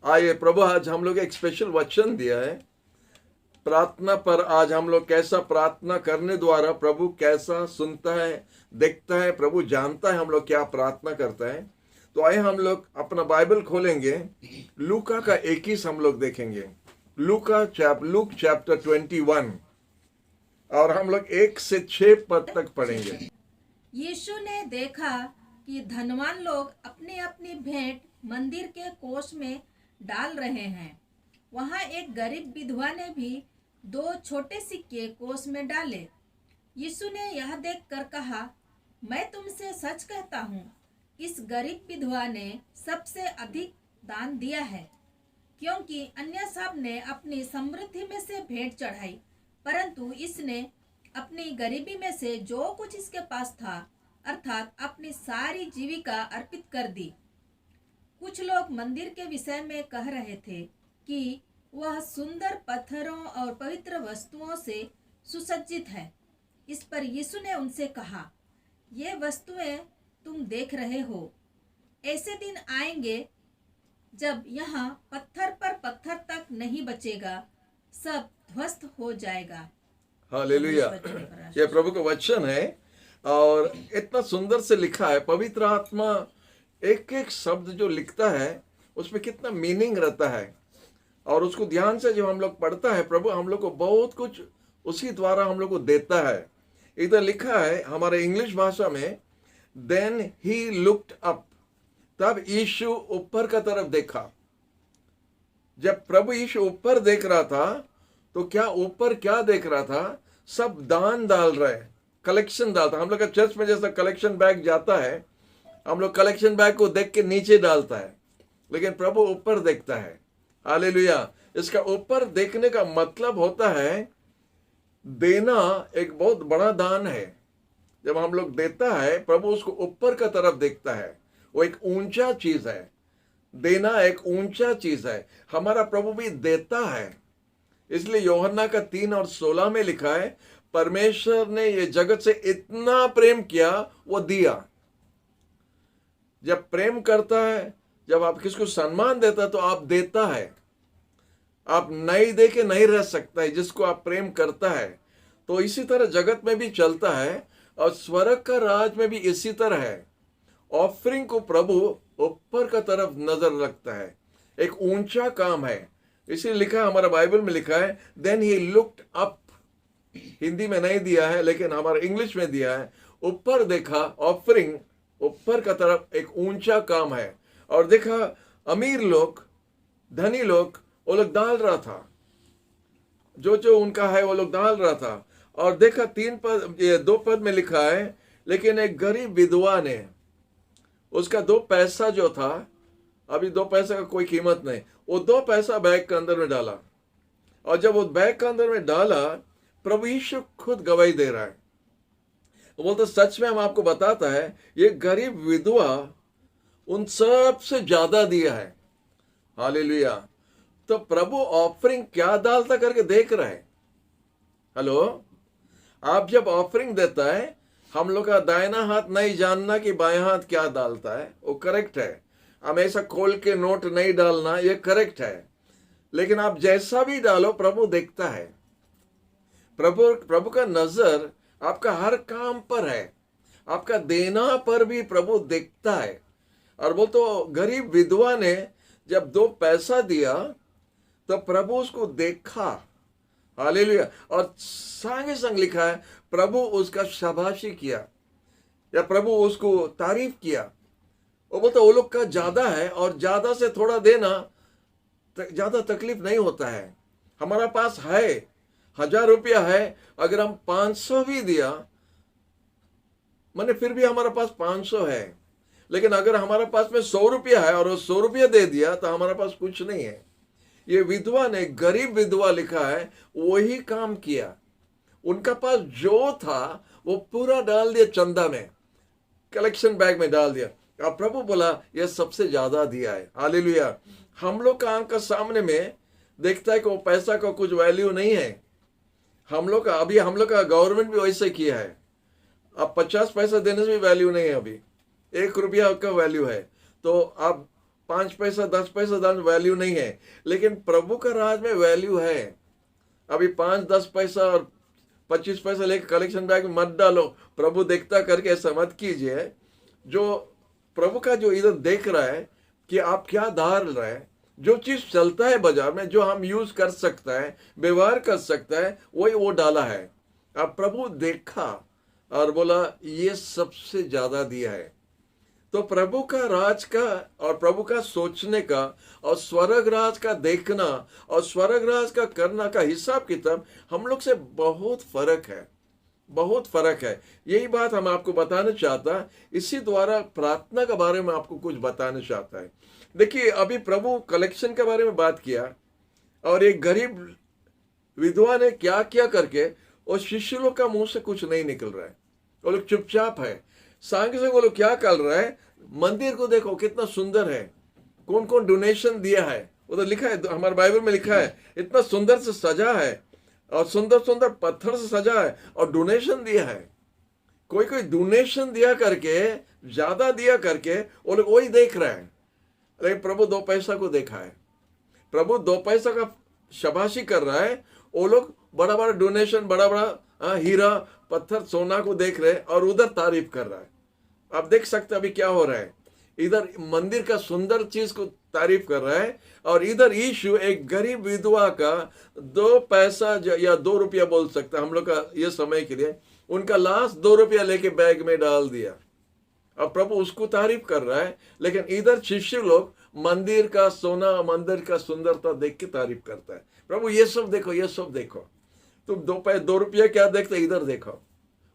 आइए, प्रभु आज हम लोग एक स्पेशल वचन दिया है प्रार्थना पर। आज हम लोग कैसा प्रार्थना करने द्वारा प्रभु कैसा सुनता है, देखता है। प्रभु जानता है हम लोग क्या प्रार्थना करता है। तो आइए हम लोग अपना बाइबल खोलेंगे, लूका का 21 हम लोग देखेंगे। लूक चैप्टर 21 और हम लोग 1 से 6 पद तक पढ़ेंगे। यीशु ने देखा कि धनवान लोग अपनी अपनी भेंट मंदिर के कोष में डाल रहे हैं। वहां एक गरीब विधवा ने भी 2 छोटे सिक्के कोष में डाले। यीशु ने यह देखकर कहा, मैं तुमसे सच कहता हूँ, इस गरीब विधवा ने सबसे अधिक दान दिया है, क्योंकि अन्य सब ने अपनी समृद्धि में से भेंट चढ़ाई, परंतु इसने अपनी गरीबी में से जो कुछ इसके पास था, अर्थात अपनी सारी जीविका अर्पित कर दी। कुछ लोग मंदिर के विषय में कह रहे थे कि वह सुंदर पत्थरों और पवित्र वस्तुओं से सुसज्जित है। इस पर यीशु ने उनसे कहा, ये वस्तुएं तुम देख रहे हो, ऐसे दिन आएंगे जब यहाँ पत्थर पर पत्थर तक नहीं बचेगा, सब ध्वस्त हो जाएगा। हालेलुया। यह प्रभु का वचन है और इतना सुंदर से लिखा है। पवित्र आत्मा एक एक शब्द जो लिखता है उसमें कितना मीनिंग रहता है, और उसको ध्यान से जब हम लोग पढ़ता है, प्रभु हम लोग को बहुत कुछ उसी द्वारा हम लोग को देता है। इधर लिखा है हमारे इंग्लिश भाषा में, देन ही लुक्ड अप, तब यीशु ऊपर का तरफ देखा। जब प्रभु यीशु ऊपर देख रहा था तो क्या ऊपर क्या देख रहा था? सब दान डाल रहे, कलेक्शन डालता। हम लोग का चर्च में जैसा कलेक्शन बैग जाता है, हम लोग कलेक्शन बैग को देख के नीचे डालता है, लेकिन प्रभु ऊपर देखता है। हालेलुया। इसका ऊपर देखने का मतलब होता है देना एक बहुत बड़ा दान है। जब हम लोग देता है, प्रभु उसको ऊपर का तरफ देखता है। वो एक ऊंचा चीज है, देना एक ऊंचा चीज है। हमारा प्रभु भी देता है। इसलिए यूहन्ना का 3 और 16 में लिखा है, परमेश्वर ने ये जगत से इतना प्रेम किया, वो दिया। जब प्रेम करता है, जब आप किसको सम्मान देता है, तो आप देता है। आप नहीं दे के नहीं रह सकता है जिसको आप प्रेम करता है। तो इसी तरह जगत में भी चलता है, और स्वर्ग का राज में भी इसी तरह है। ऑफरिंग को प्रभु ऊपर का तरफ नजर रखता है, एक ऊंचा काम है। इसीलिए लिखा है, हमारा बाइबल में लिखा है, then he looked up. Hindi में नहीं दिया है लेकिन हमारा इंग्लिश में दिया है, ऊपर देखा। ऑफरिंग ऊपर का तरफ एक ऊंचा काम है। और देखा अमीर लोग, धनी लोग, वो लोग डाल रहा था, जो जो उनका है वो लोग डाल रहा था। और देखा 2 पद में लिखा है, लेकिन एक गरीब विधवा ने उसका 2 पैसा जो था, अभी 2 पैसा का कोई कीमत नहीं, वो 2 पैसा बैग के अंदर में डाला। और जब वो बैग के अंदर में डाला, प्रभु यीशु खुद गवाही दे रहा है। वो बोलते सच में हम आपको बताता है, ये गरीब विधवा उन सब से ज्यादा दिया है। हालेलुया। तो प्रभु ऑफरिंग क्या डालता करके देख रहे हैं। हेलो, आप जब ऑफरिंग देता है, हम लोग का दाहिना हाथ नहीं जानना कि बाएं हाथ क्या डालता है, वो करेक्ट है। हमेशा खोल के नोट नहीं डालना, ये करेक्ट है। लेकिन आप जैसा भी डालो, प्रभु देखता है। प्रभु का नजर आपका हर काम पर है, आपका देना पर भी प्रभु देखता है। और वो तो गरीब विधवा ने जब 2 पैसा दिया, तो प्रभु उसको देखा। हालेलुया। और संगे संग लिखा है, प्रभु उसका शाबाशी किया, या प्रभु उसको तारीफ किया। वो बोलता वो लोग का ज्यादा है, और ज्यादा से थोड़ा देना ज्यादा तकलीफ नहीं होता है। हमारा पास है 1000 रुपया है, अगर हम 500 भी दिया, माने फिर भी हमारा पास 500 है। लेकिन अगर हमारे पास में 100 रुपया है और वो 100 रुपया दे दिया, तो हमारे पास कुछ नहीं है। ये विधवा ने, गरीब विधवा लिखा है, वही काम किया। उनका पास जो था वो पूरा डाल दिया, चंदा में, कलेक्शन बैग में डाल दिया। और प्रभु बोला ये सबसे ज्यादा दिया है। हालेलुया। हम लोग का आंख के सामने में देखता है कि वो पैसा का कुछ वैल्यू नहीं है। हम लोग का गवर्नमेंट भी वैसे किया है। अब 50 पैसा देने से भी वैल्यू नहीं है। अभी 1 रुपया का वैल्यू है। तो आप 5 पैसा 10 पैसा दान वैल्यू नहीं है, लेकिन प्रभु का राज में वैल्यू है। अभी 5-10 पैसा और 25 पैसा लेकर कलेक्शन बैग में मत डालो, प्रभु देखता करके ऐसा मत कीजिए। जो प्रभु का जो इधर देख रहा है कि आप क्या डाल रहे हैं, जो चीज चलता है बाजार में, जो हम यूज कर सकता है, व्यवहार कर सकता है, वही वो डाला है। अब प्रभु देखा और बोला ये सबसे ज्यादा दिया है। तो प्रभु का राज का और प्रभु का सोचने का और स्वर्ग राज का देखना और स्वर्ग राज का करना का हिसाब किताब हम लोग से बहुत फर्क है, बहुत फर्क है। यही बात हम आपको बताना चाहता है, इसी द्वारा प्रार्थना के बारे में आपको कुछ बताना चाहता है। देखिए, अभी प्रभु कलेक्शन के बारे में बात किया और एक गरीब विधवा ने क्या किया करके, और शिष्य लोग का मुंह से कुछ नहीं निकल रहा है, वो लोग चुपचाप है। सांग से वो लोग क्या कर रहा है, मंदिर को देखो कितना सुंदर है, कौन कौन डोनेशन दिया है, उधर लिखा है, हमारे बाइबल में लिखा है, इतना सुंदर से सजा है और सुंदर सुंदर पत्थर से सजा है और डोनेशन दिया है। कोई कोई डोनेशन दिया करके, ज्यादा दिया करके वो लोग वही देख रहे हैं, लेकिन प्रभु 2 पैसा को देखा है। प्रभु 2 पैसा का शाबाशी कर रहा है, वो लोग बड़ा बड़ा डोनेशन, बड़ा बड़ा हीरा पत्थर सोना को देख रहे हैं और उधर तारीफ कर रहा है। आप देख सकते हैं अभी क्या हो रहा है, इधर मंदिर का सुंदर चीज को तारीफ कर रहा है और इधर यीशु एक गरीब विधवा का 2 पैसा या 2 रुपया बोल सकता है हम लोग का ये समय के लिए, उनका लास्ट 2 रुपया लेके बैग में डाल दिया। अब प्रभु उसको तारीफ कर रहा है, लेकिन इधर शिष्य लोग मंदिर का सोना, मंदिर का सुंदरता देख के तारीफ करता है। प्रभु ये सब देखो, ये सब देखो, तुम 2 रुपया क्या देखते, इधर देखो।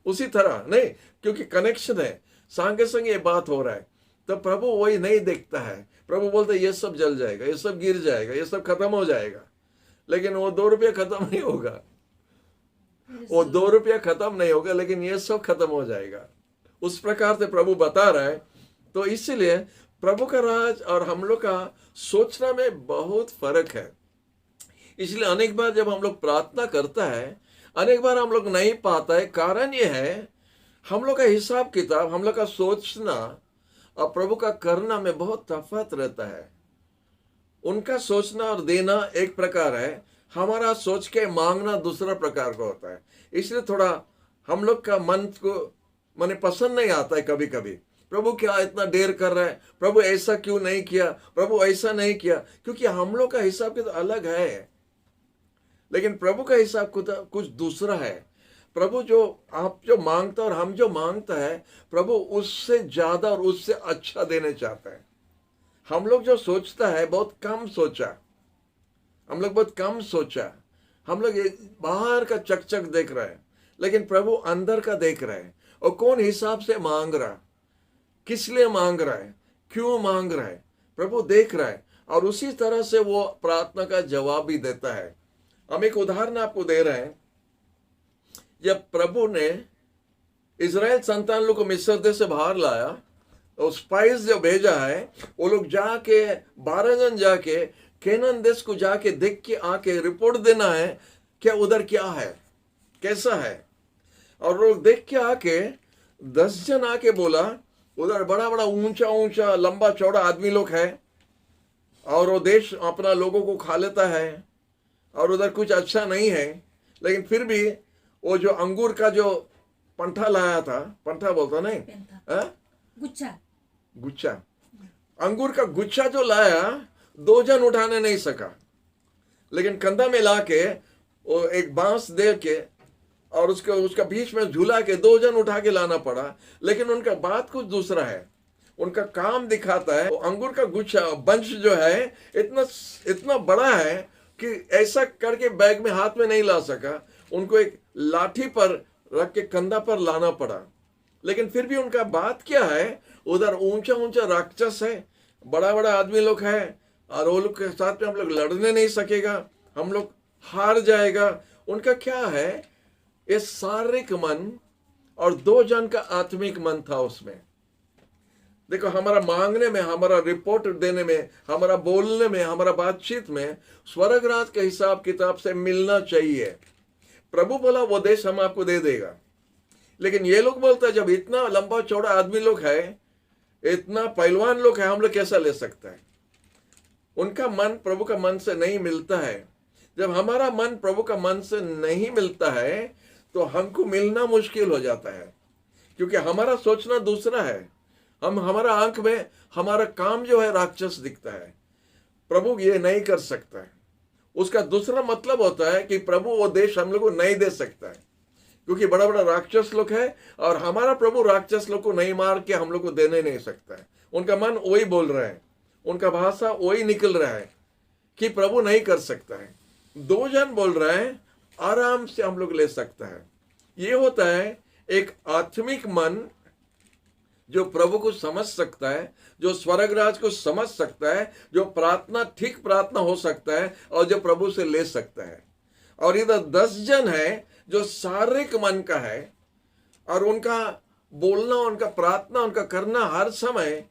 उसी तरह नहीं, क्योंकि कनेक्शन है, संगे संगे ये बात हो रहा है, तो प्रभु वही नहीं देखता है। प्रभु बोलते ये सब जल जाएगा, ये सब गिर जाएगा, ये सब खत्म हो जाएगा, लेकिन वो 2 रुपया खत्म नहीं होगा, वो 2 रुपया खत्म नहीं होगा, लेकिन ये सब खत्म हो जाएगा। उस प्रकार से प्रभु बता रहा है। तो इसलिए प्रभु का राज और हम लोग का सोचना में बहुत फर्क है। इसलिए अनेक बार जब हम लोग प्रार्थना करता है, अनेक बार हम लोग नहीं पाता है। कारण ये है, हम लोग का हिसाब किताब, हम लोग का सोचना और प्रभु का करना में बहुत तफावत रहता है। उनका सोचना और देना एक प्रकार है, हमारा सोच के मांगना दूसरा प्रकार का होता है। इसलिए थोड़ा हम लोग का मन को मने पसंद नहीं आता है कभी कभी, प्रभु क्या इतना देर कर रहा है, प्रभु ऐसा क्यों नहीं किया, प्रभु ऐसा नहीं किया, क्योंकि हम लोग का हिसाब किताब अलग है। लेकिन प्रभु का हिसाब किताब कुछ दूसरा है। प्रभु जो आप जो मांगता और हम जो मांगता है, प्रभु उससे ज्यादा और उससे अच्छा देने चाहता है। हम लोग जो सोचता है बहुत कम सोचा, हम लोग बहुत कम सोचा, हम लोग बाहर का चकचक देख रहे हैं, लेकिन प्रभु अंदर का देख रहे हैं और कौन हिसाब से मांग रहा, किस लिए मांग रहा है, क्यों मांग रहा है, प्रभु देख रहा है और उसी तरह से वो प्रार्थना का जवाब भी देता है। हम एक उदाहरण आपको दे रहे हैं। जब प्रभु ने इजराइल संतान लोग को मिस्र देश से बाहर लाया, तो स्पाइस जो भेजा है, वो लोग जाके 12 जन जाके केनान देश को जाके देख के आके रिपोर्ट देना है, क्या उधर क्या है, कैसा है। और लोग देख के आके 10 जन आके बोला उधर बड़ा बड़ा ऊंचा ऊंचा लंबा चौड़ा आदमी लोग है और वो देश अपना लोगों को खा लेता है और उधर कुछ अच्छा नहीं है। लेकिन फिर भी वो जो अंगूर का जो पंठा लाया था, पंठा बोलता नहीं, गुच्छा, गुच्छा, अंगूर का गुच्छा जो लाया, 2 जन उठाने नहीं सका, लेकिन कंधा में लाके वो एक बांस दे के और उसका बीच में झूला के 2 जन उठा के लाना पड़ा। लेकिन उनका बात कुछ दूसरा है, उनका काम दिखाता है। वो अंगूर का गुच्छा बंच जो है इतना बड़ा है कि ऐसा करके बैग में हाथ में नहीं ला सका, उनको एक लाठी पर रख के कंधा पर लाना पड़ा। लेकिन फिर भी उनका बात क्या है, उधर ऊंचा ऊंचा राक्षस है, बड़ा बड़ा आदमी लोग है और वो लोग के साथ में हम लोग लड़ने नहीं सकेगा, हम लोग हार जाएगा। उनका क्या है, ये शारीरिक मन और 2 जन का आत्मिक मन था उसमें। देखो, हमारा मांगने में, हमारा रिपोर्ट देने में, हमारा बोलने में, हमारा बातचीत में स्वर्ग राज के हिसाब किताब से मिलना चाहिए। प्रभु बोला वो देश हम आपको दे देगा, लेकिन ये लोग बोलते हैं जब इतना लंबा चौड़ा आदमी लोग है, इतना पहलवान लोग है, हम लोग कैसा ले सकता है। उनका मन प्रभु का मन से नहीं मिलता है। जब हमारा मन प्रभु का मन से नहीं मिलता है तो हमको मिलना मुश्किल हो जाता है, क्योंकि हमारा सोचना दूसरा है। हमारा आंख में हमारा काम जो है राक्षस दिखता है। प्रभु ये नहीं कर सकता है। उसका दूसरा मतलब होता है कि प्रभु वो देश हम लोग को नहीं दे सकता है, क्योंकि बड़ा बड़ा राक्षस लोग है और हमारा प्रभु राक्षस लोग को नहीं मार के हम लोग को देने नहीं सकता है। उनका मन वही बोल रहा है, उनका भाषा वही निकल रहा है कि प्रभु नहीं कर सकता है। 2 जन बोल रहा है, आराम से हम लोग ले सकता है। ये होता है एक आत्मिक मन जो प्रभु को समझ सकता है, जो स्वर्गराज को समझ सकता है, जो प्रार्थना ठीक प्रार्थना हो सकता है और जो प्रभु से ले सकता है। और इधर 10 जन है जो शारीरिक मन का है और उनका बोलना, उनका प्रार्थना, उनका करना हर समय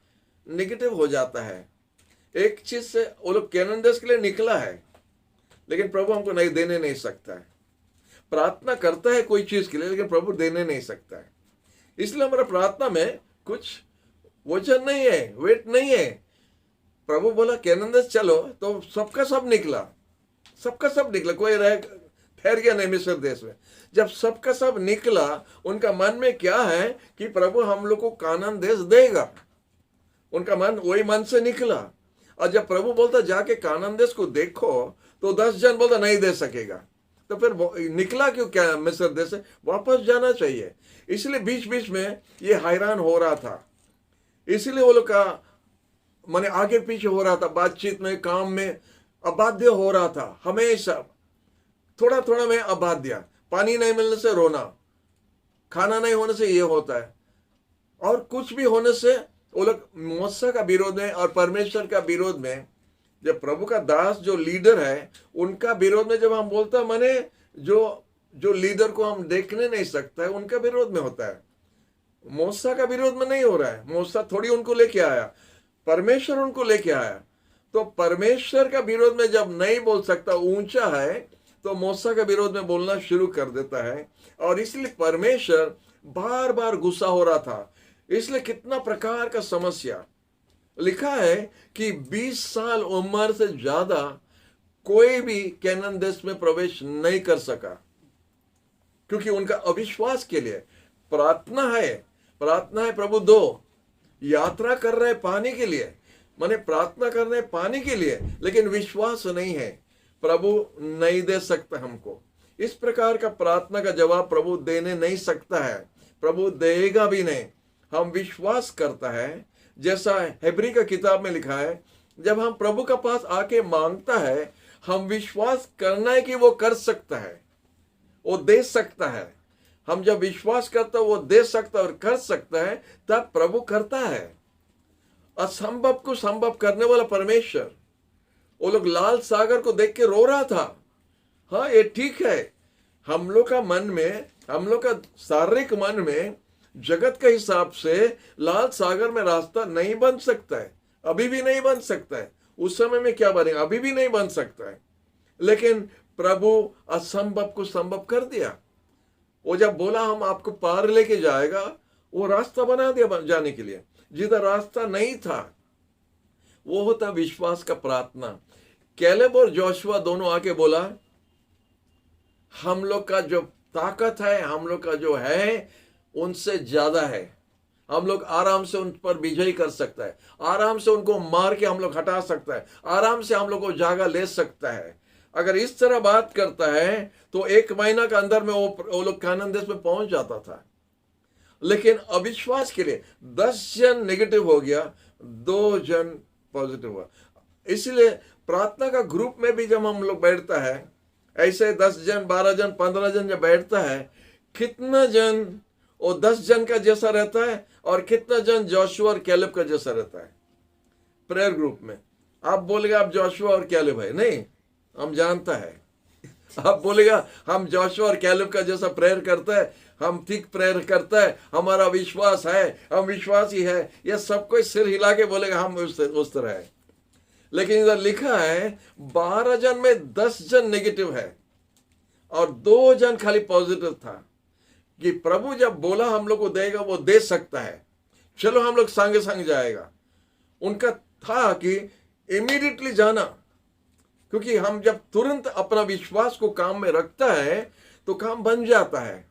नेगेटिव हो जाता है। एक चीज से वो लोग कैनान देश के लिए निकला है, लेकिन प्रभु हमको नहीं देने नहीं सकता है। प्रार्थना करता है कोई चीज के लिए, लेकिन प्रभु देने नहीं सकता है। इसलिए हमारा प्रार्थना में कुछ वचन नहीं है, वेट नहीं है। प्रभु बोला कैनान देश चलो, तो सबका सब निकला, सबका सब निकला, कोई रह ठहर गया नहीं मिस्र देश में। जब सबका सब निकला, उनका मन में क्या है कि प्रभु हम लोग को कानान देश देगा। उनका मन वही मन से निकला। और जब प्रभु बोलता जाके कानान देश को देखो, तो 10 जन बोलता नहीं दे सकेगा। तो फिर निकला क्यों क्या मिस्र देश से? वापस जाना चाहिए। इसलिए बीच बीच में ये हैरान हो रहा था। इसलिए वो लोग का माने आगे पीछे हो रहा था, बातचीत में, काम में अबाध्य हो रहा था। हमेशा थोड़ा थोड़ा में अबाध्य, पानी नहीं मिलने से रोना, खाना नहीं होने से ये होता है, और कुछ भी होने से वो लोग मूसा का विरोध में और परमेश्वर का विरोध में। जब प्रभु का दास जो लीडर है उनका विरोध में जब हम बोलते हैं, माने जो लीडर को हम देखने नहीं सकता है उनका विरोध में होता है। मूसा का विरोध में नहीं हो रहा है। मूसा थोड़ी उनको लेके आया, परमेश्वर उनको लेके आया। तो परमेश्वर का विरोध में जब नहीं बोल सकता, ऊंचा है, तो मूसा का विरोध में बोलना शुरू कर देता है। और इसलिए परमेश्वर बार बार गुस्सा हो रहा था। इसलिए कितना प्रकार का समस्या लिखा है कि 20 साल उम्र से ज्यादा कोई भी कैनान देश में प्रवेश नहीं कर सका, क्योंकि उनका अविश्वास के लिए प्रार्थना है। प्रभु दो, यात्रा कर रहे पानी के लिए, माने प्रार्थना कर रहे पानी के लिए, लेकिन विश्वास नहीं है। प्रभु नहीं दे सकता हमको। इस प्रकार का प्रार्थना का जवाब प्रभु देने नहीं सकता है, प्रभु देगा भी नहीं। हम विश्वास करता है, जैसा हेब्री का किताब में लिखा है, जब हम प्रभु का पास आके मांगता है, हम विश्वास करना है कि वो कर सकता है, वो दे सकता है। हम जब विश्वास करता है वो दे सकता है और कर सकता है, तब प्रभु करता है। असंभव को संभव करने वाला परमेश्वर। वो लोग लाल सागर को देख के रो रहा था। हाँ, ये ठीक है, हम लोग का मन में, हम लोग का शारीरिक मन में जगत के हिसाब से लाल सागर में रास्ता नहीं बन सकता है, अभी भी नहीं बन सकता है। उस समय में क्या बनेगा, अभी भी नहीं बन सकता है। लेकिन प्रभु असंभव को संभव कर दिया। वो जब बोला हम आपको पार लेके जाएगा, वो रास्ता बना दिया जाने के लिए। जिधर रास्ता नहीं था, वो होता विश्वास का प्रार्थना। कैलेब और जोशुआ दोनों आके बोला, हम लोग का जो ताकत है, हम लोग का जो है, उनसे ज्यादा है। हम लोग आराम से उन पर विजय कर सकता है, आराम से उनको मार के हम लोग हटा सकता है, आराम से हम लोग को जगह ले सकता है। अगर इस तरह बात करता है तो 1 महीना के अंदर में वो लोग कानान देश में पहुंच जाता था। लेकिन अविश्वास के लिए 10 जन नेगेटिव हो गया, 2 जन पॉजिटिव हुआ। इसलिए प्रार्थना का ग्रुप में भी जब हम लोग बैठता है, ऐसे 10 जन, 12 जन, 15 जन जब बैठता है, कितना जन वो 10 जन का जैसा रहता है और कितना जन जोशुआ और कैलेब का जैसा रहता है प्रेयर ग्रुप में। आप बोलेगा आप जोशुआ और कैलेब है, नहीं, हम जानता है। आप बोलेगा हम जोशुआ और कैलेब का जैसा प्रेयर करता है, हम ठीक प्रेयर करता है, हमारा विश्वास है, हम विश्वासी है, ये सब कोई सिर हिला के बोलेगा हम उस तरह है। लेकिन इधर लिखा है 12 जन में 10 जन नेगेटिव है और 2 जन खाली पॉजिटिव था, कि प्रभु जब बोला हम लोग को देगा, वो दे सकता है, चलो हम लोग संग संग जाएगा। उनका था कि इमीडिएटली जाना, क्योंकि हम जब तुरंत अपना विश्वास को काम में रखता है तो काम बन जाता है।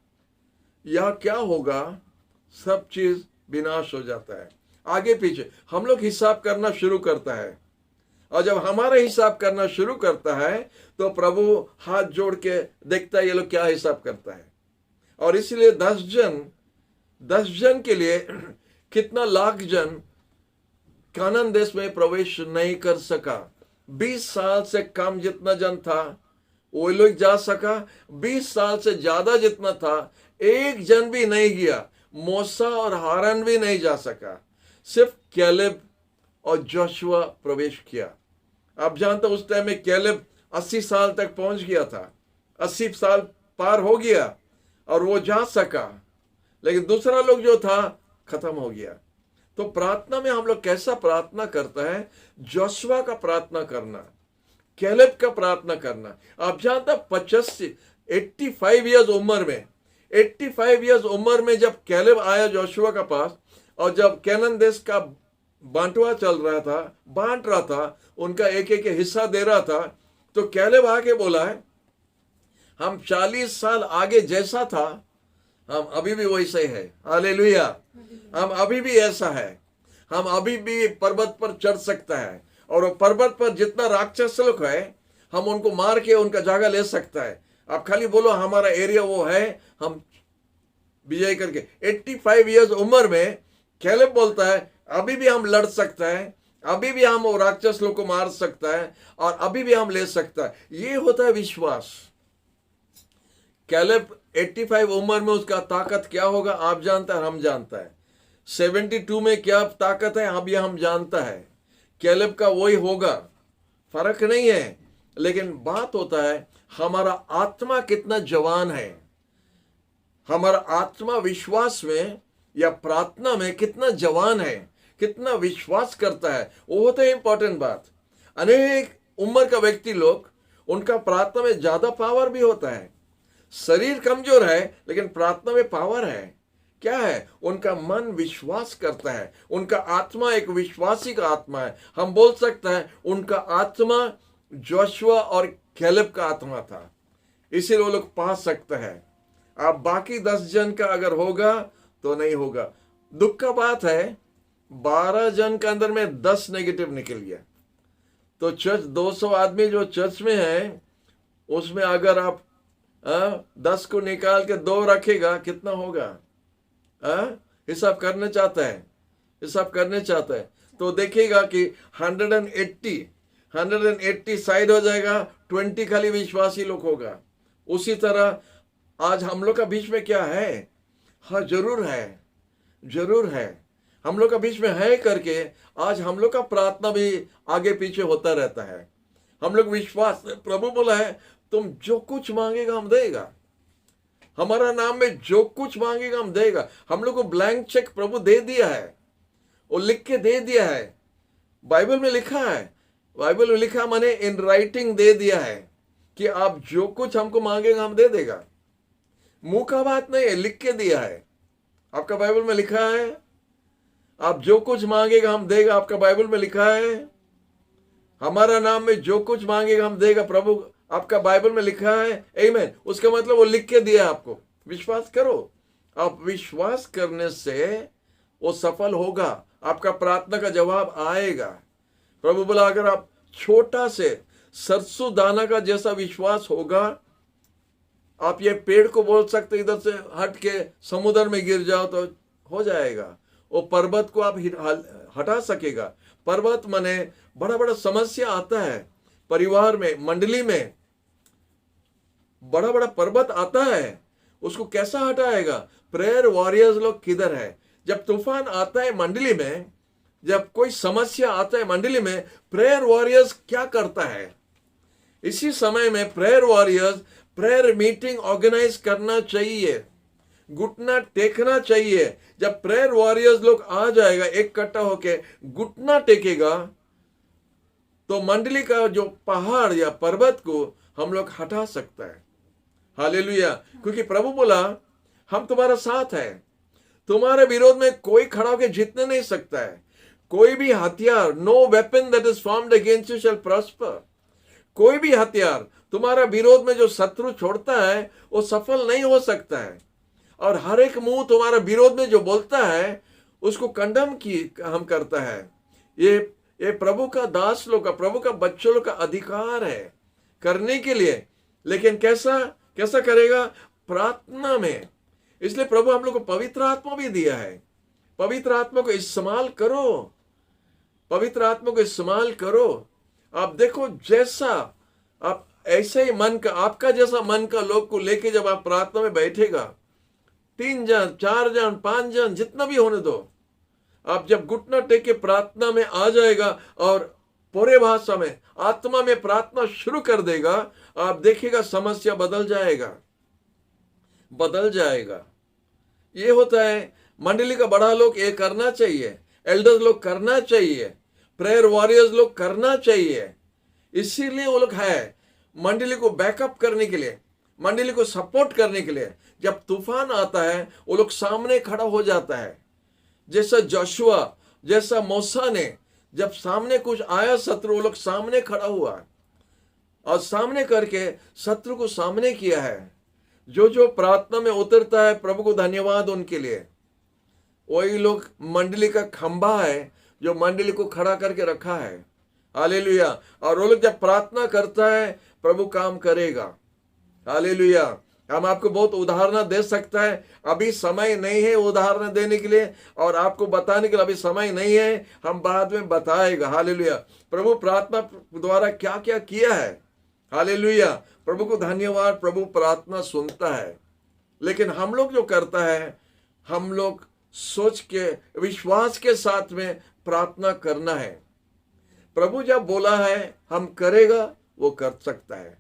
या क्या होगा, सब चीज विनाश हो जाता है। आगे पीछे हम लोग हिसाब करना शुरू करता है, और जब हमारा हिसाब करना शुरू करता है तो प्रभु हाथ जोड़ के देखता है ये लोग क्या हिसाब करता है। और इसलिए 10 जन के लिए कितना लाख जन कानान देश में प्रवेश नहीं कर सका। 20 साल से कम जितना जन था वो लोग जा सका, 20 साल से ज्यादा जितना था एक जन भी नहीं गया। मूसा और हारून भी नहीं जा सका, सिर्फ कैलेब और जोशुआ प्रवेश किया। आप जानते उस टाइम में कैलेब 80 साल तक पहुंच गया था, 80 साल पार हो गया और वो जा सका, लेकिन दूसरा लोग जो था खत्म हो गया। तो प्रार्थना में हम लोग कैसा प्रार्थना करता है? जोशुआ का प्रार्थना करना, कैलेब का प्रार्थना करना। आप जानते 85 इयर्स उम्र में, 85 इयर्स उम्र में जब कैलेब आया जोशुआ का पास, और जब कैनान देश का बांटवा चल रहा था, बांट रहा था, उनका एक एक हिस्सा दे रहा था, तो कैलेब आके बोला है हम 40 साल आगे जैसा था हम अभी भी वैसे ही है। हालेलुया। हम अभी भी ऐसा है, हम अभी भी पर्वत पर चढ़ सकता है, और वो पर्वत पर जितना राक्षस लोग है हम उनको मार के उनका जगह ले सकता है। आप खाली बोलो हमारा एरिया वो है, हम विजय करके। 85 इयर्स उम्र में कैलेब बोलता है अभी भी हम लड़ सकता है, अभी भी हम वो राक्षस लोग को मार सकता है, और अभी भी हम ले सकता है। ये होता है विश्वास। कैलेब 85 उम्र में उसका ताकत क्या होगा आप जानता है, हम जानता है। 72 में क्या ताकत है अब ये हम जानता है। कैलेब का वही होगा, फर्क नहीं है। लेकिन बात होता है हमारा आत्मा कितना जवान है, हमारा आत्मा विश्वास में या प्रार्थना में कितना जवान है, कितना विश्वास करता है, वो होता है इंपॉर्टेंट बात। अनेक उम्र का व्यक्ति लोग, उनका प्रार्थना में ज्यादा पावर भी होता है। शरीर कमजोर है लेकिन प्रार्थना में पावर है। क्या है? उनका मन विश्वास करता है, उनका आत्मा एक विश्वासी का आत्मा है। हम बोल सकते हैं उनका आत्मा जोशुआ और कैलेब का आत्मा था, इसीलिए वो लोग पा सकते हैं। आप बाकी 10 जन का अगर होगा तो नहीं होगा। दुख का बात है 12 जन के अंदर में 10 नेगेटिव निकल गया। तो चर्च 200 आदमी जो चर्च में है उसमें अगर आप 10 को निकाल के 2 रखेगा कितना होगा? हिसाब करने चाहता है, हिसाब करने चाहता है तो देखिएगा कि 180 साइड हो जाएगा, 20 खाली विश्वासी लोग होगा। उसी तरह आज हम लोग का बीच में क्या है? हाँ जरूर है, जरूर है, हम लोग का बीच में है करके आज हम लोग का प्रार्थना भी आगे पीछे होता रहता है। हम लोग विश्वास, प्रभु बोला है तुम जो कुछ मांगेगा हम देगा, हमारा नाम में जो कुछ मांगेगा हम देगा। हम लोग को ब्लैंक चेक प्रभु दे दिया है, वो लिख के दे दिया है। बाइबल में लिखा है, बाइबल में लिखा माने इन राइटिंग दे दिया है कि आप जो कुछ हमको मांगेगा हम दे देगा। मुंह का बात नहीं है, लिख के दिया है। आपका बाइबल में लिखा है आप जो कुछ मांगेगा हम देगा। आपका बाइबल में लिखा है हमारा नाम में जो कुछ मांगेगा हम देगा। प्रभु आपका बाइबल में लिखा है, आमीन। उसका मतलब वो लिख के दिया है आपको। विश्वास करो, आप विश्वास करने से वो सफल होगा, आपका प्रार्थना का जवाब आएगा। प्रभु बोला अगर आप छोटा से सरसों दाना का जैसा विश्वास होगा, आप ये पेड़ को बोल सकते इधर से हट के समुद्र में गिर जाओ तो हो जाएगा। वो पर्वत को आप हटा सकेगा। पर्वत माने बड़ा बड़ा समस्या आता है परिवार में, मंडली में बड़ा बड़ा पर्वत आता है, उसको कैसा हटाएगा? प्रेयर वॉरियर्स लोग किधर है? जब तूफान आता है मंडली में, जब कोई समस्या आता है मंडली में, प्रेयर वॉरियर्स क्या करता है? इसी समय में prayer warriors prayer meeting organise करना चाहिए, घुटना टेकना चाहिए। जब प्रेयर वॉरियर्स लोग आ जाएगा, इकट्ठा होके घुटना टेकेगा, तो मंडली का जो पहाड़ या पर्वत को हम लोग हटा सकता है। हालेलुया। क्योंकि प्रभु बोला हम तुम्हारा साथ है, तुम्हारे विरोध में कोई खड़ा होकर जीतने नहीं सकता है। कोई भी हथियार, no weapon that is formed against you shall prosper. कोई भी हथियार तुम्हारा विरोध में जो शत्रु छोड़ता है वो सफल नहीं हो सकता है। और हर एक मुंह तुम्हारा विरोध में जो बोलता है उसको कंडम की हम करता है। ये प्रभु का दास लोग का, प्रभु का बच्चों लोग का अधिकार है करने के लिए। लेकिन कैसा कैसा करेगा? प्रार्थना में। इसलिए प्रभु हम लोग को पवित्र आत्मा भी दिया है। पवित्र आत्मा को इस्तेमाल करो, पवित्र आत्मा को इस्तेमाल करो। आप देखो, जैसा आप ऐसे ही मन का, आपका जैसा मन का लोग को लेके जब आप प्रार्थना में बैठेगा, 3 जन 4 जन 5 जन जितना भी होने दो, आप जब घुटना टेक के प्रार्थना में आ जाएगा और पूरे भाषा में आत्मा में प्रार्थना शुरू कर देगा, आप देखिएगा समस्या बदल जाएगा, बदल जाएगा। ये होता है, मंडली का बड़ा लोग ये करना चाहिए, एल्डर्स लोग करना चाहिए, प्रेयर वॉरियर्स लोग करना चाहिए। इसीलिए वो लोग है मंडली को बैकअप करने के लिए, मंडली को सपोर्ट करने के लिए। जब तूफान आता है वो लोग सामने खड़ा हो जाता है। जैसा जोशुआ, जैसा मूसा ने, जब सामने कुछ आया शत्रु, वो लोग सामने खड़ा हुआ और सामने करके शत्रु को सामने किया है। जो जो प्रार्थना में उतरता है, प्रभु को धन्यवाद उनके लिए। वही लोग मंडली का खंभा है जो मंडली को खड़ा करके रखा है। हालेलुया। और वो लोग जब प्रार्थना करता है, प्रभु काम करेगा। हालेलुया। हम आपको बहुत उदाहरण दे सकता है, अभी समय नहीं है उदाहरण देने के लिए और आपको बताने के लिए अभी समय नहीं है, हम बाद में बताएगा। हालेलुया। प्रभु प्रार्थना द्वारा क्या क्या किया है। हालेलुया। प्रभु को धन्यवाद। प्रभु प्रार्थना सुनता है। लेकिन हम लोग जो करता है, हम लोग सोच के विश्वास के साथ में प्रार्थना करना है। प्रभु जब बोला है हम करेगा, वो कर सकता है।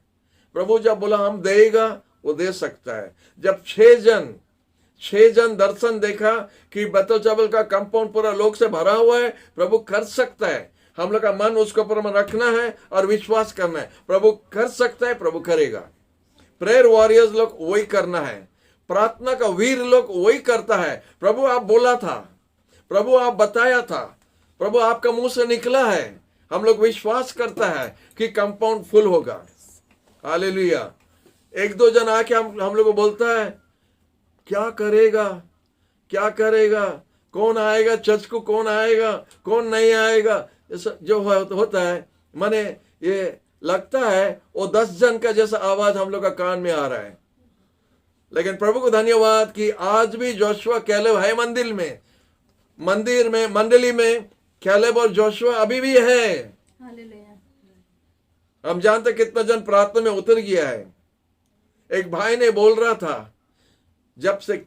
प्रभु जब बोला हम देगा, वो दे सकता है। जब 6 जन दर्शन देखा कि बैतलजबूल का कंपाउंड पूरा लोग से भरा हुआ है, प्रभु कर सकता है। हम लोग का मन उसके ऊपर में रखना है और विश्वास करना है। प्रभु कर सकता है, प्रभु करेगा। प्रेयर वॉरियर्स लोग वही करना है, प्रार्थना का वीर लोग वही करता है। प्रभु आप बोला था, प्रभु आप बताया था, प्रभु आपका मुंह से निकला है। हम लोग विश्वास करता है कि कंपाउंड फुल होगा। हालेलुया। 1-2 जन आके हम लोग को बोलता है क्या करेगा, क्या करेगा, कौन आएगा चर्च को, कौन आएगा, कौन नहीं आएगा, जो होता है, माने ये लगता है वो 10 जन का जैसा आवाज हम लोग का कान में आ रहा है। लेकिन प्रभु को धन्यवाद कि आज भी जोशुआ कैलेब है मंदिर में मंडली में। कैलेब और जोशुआ अभी भी है। हम जानते कितना जन प्रार्थना में उतर गया है। एक भाई ने बोल रहा था,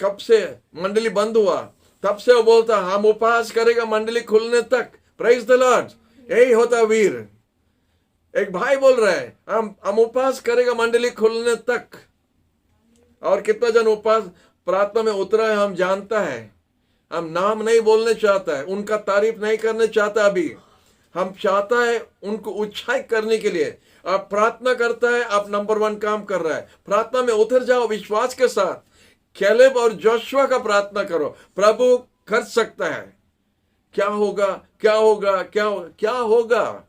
कब से मंडली बंद हुआ तब से वो बोलता हम उपवास करेगा मंडली खुलने तक। Praise the Lord. यही होता वीर। एक भाई बोल रहा है हम उपवास करेगा मंडली खुलने तक। और कितना जन उपवास प्रार्थना में उतरा है हम जानता है। हम नाम नहीं बोलने चाहता है, उनका तारीफ नहीं करने चाहता। अभी हम चाहता है उनको उत्साहित करने के लिए। आप प्रार्थना करता है, आप नंबर 1 काम कर रहा है। प्रार्थना में उतर जाओ विश्वास के साथ। कैलेब और जोशुआ का प्रार्थना करो, प्रभु कर सकता है। क्या होगा, क्या होगा, क्या होगा?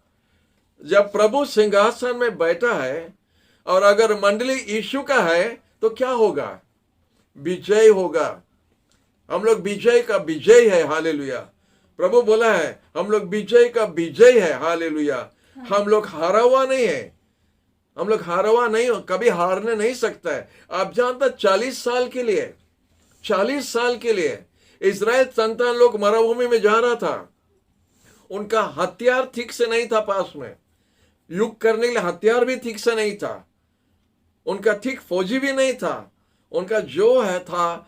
जब प्रभु सिंहासन में बैठा है और अगर मंडली यीशु का है तो क्या होगा? विजय होगा। हम लोग विजय का विजय है। हालेलुया। प्रभु बोला है हम लोग विजय का विजय है। हालेलुया। हम लोग हारा हुआ नहीं है। हम लोग हारा हुआ नहीं हो, कभी हारने नहीं सकता है। आप जानते 40 साल के लिए इजराइल संतान लोग मरुभूमि में जा रहा था। उनका हथियार ठीक से नहीं था, पास में युद्ध करने के लिए हथियार भी ठीक से नहीं था। उनका ठीक फौजी भी नहीं था। उनका जो है था,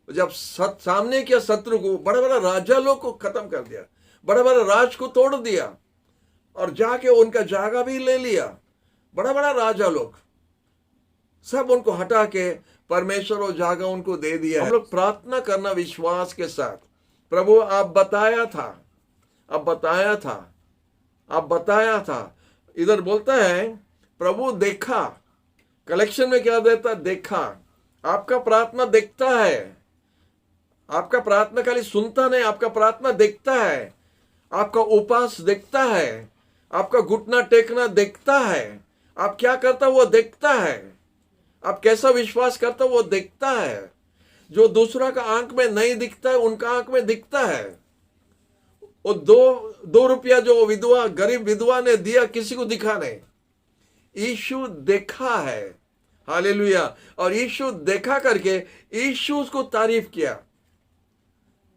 जब सामने के शत्रु को, बड़ा बड़ा राजा लोग को खत्म कर दिया, बड़ा बड़ा राज को तोड़ दिया और जाके उनका जागा भी ले लिया। बड़ा बड़ा राजा लोग सब उनको हटा के परमेश्वर और जागा उनको दे दिया। हम लोग प्रार्थना करना विश्वास के साथ। प्रभु आप बताया था। इधर बोलता है प्रभु देखा। कलेक्शन में क्या देता? देखा। आपका प्रार्थना देखता है। आपका प्रार्थना खाली सुनता नहीं, आपका प्रार्थना देखता है। आपका उपवास देखता है, आपका घुटना टेकना देखता है, आप क्या करता वो देखता है, आप कैसा विश्वास करता वो देखता है। जो दूसरा का आंख में नहीं दिखता है उनका आंख में दिखता है। वो दो रुपया जो विधवा, गरीब विधवा ने दिया किसी को दिखाने, यीशु देखा है। हालेलुया। और यीशु देखा करके यीशु उसको तारीफ किया।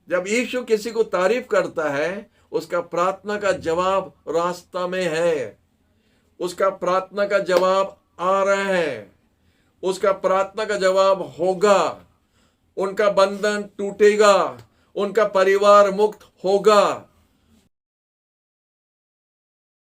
जब यीशु किसी को तारीफ करता है, उसका प्रार्थना का जवाब रास्ता में है, उसका प्रार्थना का जवाब आ रहा है, उसका प्रार्थना का जवाब होगा, उनका बंधन टूटेगा, उनका परिवार मुक्त होगा।